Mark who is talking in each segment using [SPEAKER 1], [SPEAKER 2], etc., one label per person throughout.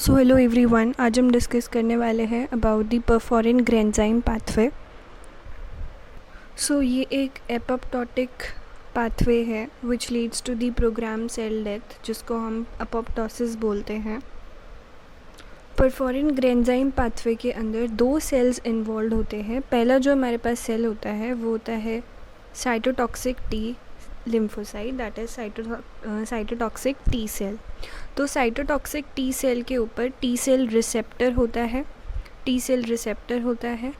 [SPEAKER 1] So hello everyone, आज हम discuss करने वाले हैं about the perforin granzyme pathway. So ये एक एपोप्टोटिक पाथवे है which leads to the program cell death, जिसको हम अपोप्टोसिस बोलते हैं। परफोरिन ग्रेन्जाइम पाथवे के अंदर दो सेल्स इन्वॉल्व होते हैं। पहला जो हमारे पास सेल होता है वो होता है cytotoxic T lymphocyte, that is cytotoxic T cell. तो साइटोटॉक्सिक टी सेल के ऊपर टी सेल रिसेप्टर होता है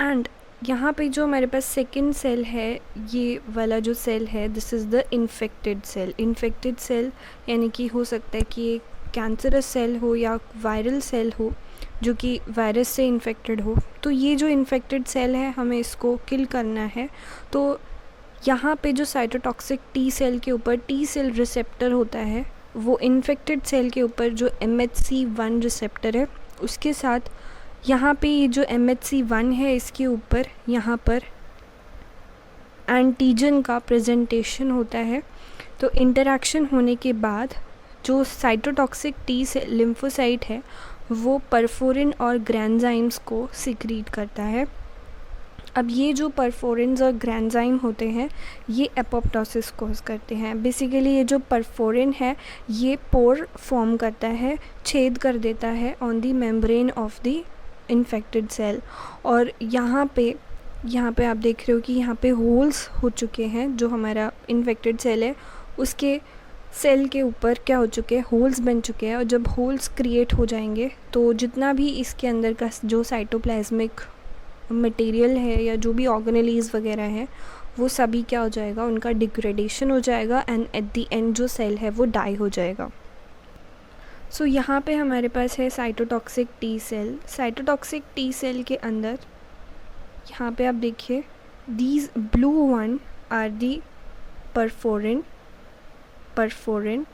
[SPEAKER 1] एंड यहाँ पे जो हमारे पास सेकेंड सेल है, ये वाला जो सेल है, this is the infected cell. यानी कि हो सकता है कि एक कैंसरस सेल हो या वायरल सेल हो जो कि वायरस से इन्फेक्टेड हो। तो ये जो इन्फेक्टेड सेल है, हमें इसको किल करना है। तो यहाँ पे जो साइटोटॉक्सिक टी सेल के ऊपर टी सेल रिसेप्टर होता है, वो इन्फेक्टेड सेल के ऊपर जो MHC1 रिसेप्टर है उसके साथ यहाँ पे ये जो MHC1 है इसके ऊपर यहाँ पर एंटीजन का प्रेजेंटेशन होता है। तो इंटरैक्शन होने के बाद जो साइटोटॉक्सिक टी सेल लिम्फोसाइट है वो परफोरिन और ग्रेन्जाइम्स को सिक्रीट करता है। अब ये जो परफोरिन्स और ग्रेन्जाइम होते हैं ये एपोप्टोसिस कॉज करते हैं। बेसिकली ये जो परफोरिन है ये पोर फॉर्म करता है, छेद कर देता है on the membrane of the infected cell. और यहाँ पे आप देख रहे हो कि यहाँ पे होल्स हो चुके हैं। जो हमारा इन्फेक्टेड सेल है उसके सेल के ऊपर क्या हो चुके हैं, होल्स बन चुके हैं। और जब होल्स क्रिएट हो जाएंगे तो जितना भी इसके अंदर का जो साइटोप्लाज्मिक मटेरियल है या जो भी ऑर्गेनेलीज वगैरह है वो सभी क्या हो जाएगा, उनका डिग्रेडेशन हो जाएगा एंड एट द एंड जो सेल है वो डाई हो जाएगा। सो यहाँ पे हमारे पास है साइटोटॉक्सिक टी सेल के अंदर यहाँ पे आप देखिए these blue one are the perforin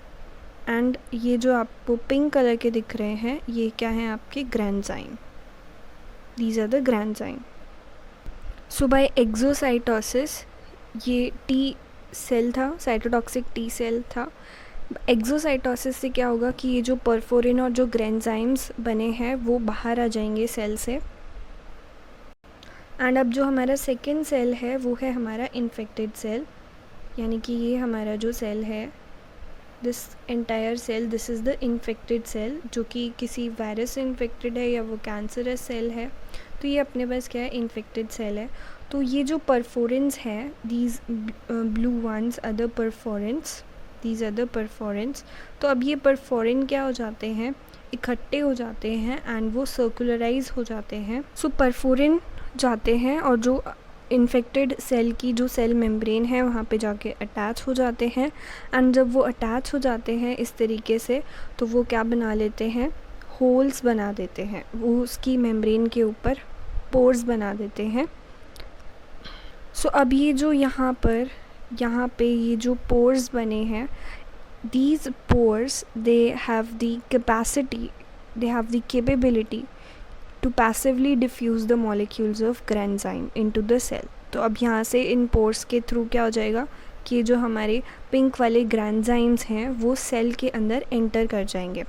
[SPEAKER 1] and ये जो आपको पिंक कलर के दिख रहे हैं ये क्या हैं, आपके ग्रेन्जाइम। These are the granzyme. So by exocytosis ये टी सेल था, साइटोटॉक्सिक टी सेल था। एक्सोसाइटोसिस से क्या होगा कि ये जो परफोरिन और जो ग्रेन्जाइम्स बने हैं वो बाहर आ जाएंगे सेल से। एंड अब जो हमारा सेकेंड सेल है वो है हमारा इन्फेक्टेड सेल, यानी कि ये हमारा जो सेल है, this entire cell, this is the infected cell, जो कि किसी वायरस से इन्फेक्टेड है या वो कैंसरस सेल है। तो ये अपने पास क्या है, इन्फेक्टेड सेल है। तो ये जो परफोरिन्स हैं, these blue ones other perforins, तो अब ये परफोरिन क्या हो जाते हैं, इकट्ठे हो जाते हैं एंड वो सर्कुलराइज हो जाते हैं। सो परफोरिन जाते हैं और जो इन्फेक्टेड सेल की जो सेल मेम्ब्रेन है वहाँ पे जाके अटैच हो जाते हैं। एंड जब वो अटैच हो जाते हैं इस तरीके से तो वो क्या बना लेते हैं, होल्स बना देते हैं। वो उसकी मेम्ब्रेन के ऊपर पोर्स बना देते हैं। सो अब ये जो यहाँ पे ये जो पोर्स बने हैं, these pores they have the capability to passively diffuse the molecules of granzyme into the cell। तो अब यहाँ से इन पोर्स के थ्रू क्या हो जाएगा कि जो हमारे पिंक वाले ग्रेन्जाइम्स हैं वो सेल के अंदर एंटर कर जाएंगे।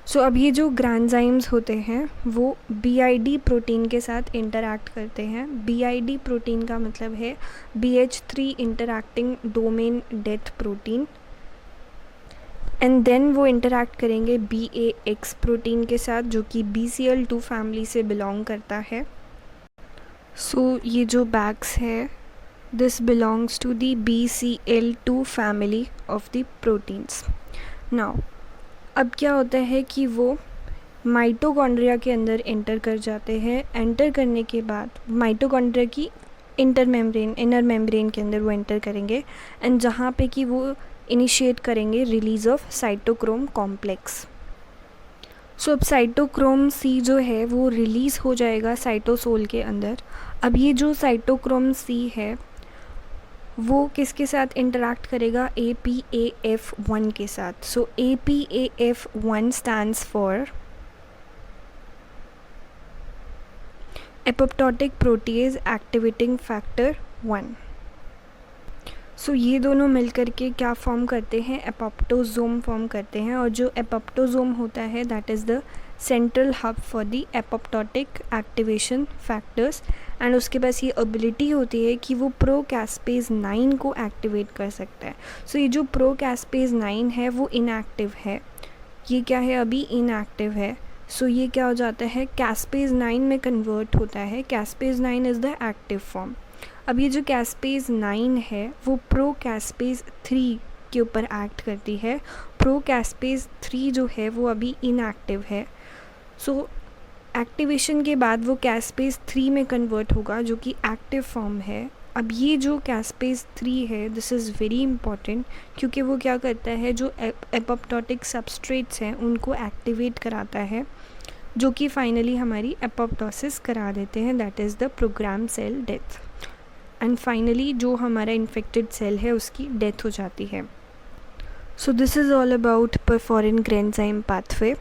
[SPEAKER 1] सो अब ये जो ग्रेन्जाइम्स होते हैं वो BID प्रोटीन के साथ इंटरैक्ट करते हैं। BID प्रोटीन का मतलब है BH3 interacting domain death protein. And then वो इंटरैक्ट करेंगे BAX प्रोटीन के साथ जो कि BCL2 फैमिली से बिलोंग करता है। सो ये जो बैग्स है, this belongs to the BCL2 family of the proteins. Now अब क्या होता है कि वो माइटोकॉन्ड्रिया के अंदर एंटर कर जाते हैं। एंटर करने के बाद माइटोकॉन्ड्रिया की इनर मेम्ब्रेन के अंदर वो एंटर करेंगे एंड जहाँ पे कि वो इनिशिएट करेंगे रिलीज़ ऑफ साइटोक्रोम कॉम्प्लेक्स। सो अब साइटोक्रोम C जो है वो रिलीज़ हो जाएगा साइटोसोल के अंदर। अब ये जो साइटोक्रोम C है वो किसके साथ इंटरैक्ट करेगा, APAF1 के साथ। सो APAF1 stands for apoptotic proteases activating factor 1। सो ये दोनों मिल करके क्या फॉर्म करते हैं, एपोप्टोजोम फॉर्म करते हैं, और जो एपोप्टोजोम होता है that is the central hub for the apoptotic activation factors, and उसके पास ये एबिलिटी होती है कि वो प्रोकैस्पेज 9 को एक्टिवेट कर सकता है। सो ये जो प्रोकैस्पेज 9 है वो इनएक्टिव है, ये क्या है, अभी इनएक्टिव है। सो ये क्या हो जाता है, कैस्पेज 9 में कन्वर्ट होता है। Caspase 9 is the active form. अब ये जो कैस्पेज 9 है वो प्रोकैस्पेज 3 के ऊपर एक्ट करती है। प्रोकैस्पेज 3 जो है वो अभी इनएक्टिव है। सो एक्टिवेशन के बाद वो कैस्पेज 3 में कन्वर्ट होगा जो कि एक्टिव फॉर्म है। अब ये जो कैस्पेज 3 है दिस इज़ वेरी इंपॉर्टेंट, क्योंकि वो क्या करता है, जो एपोप्टोटिक सबस्ट्रेट्स हैं उनको एक्टिवेट कराता है, जो कि फाइनली हमारी एपोप्टोसिस करा देते हैं, that is the program cell death. And finally जो हमारा इन्फेक्टेड सेल है उसकी डेथ हो जाती है। So this is all about perforin granzyme pathway.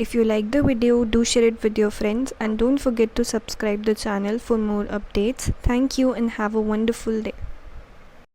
[SPEAKER 1] If you like the video, do share it with your friends and don't forget to subscribe the channel for more updates. Thank you and have a wonderful day.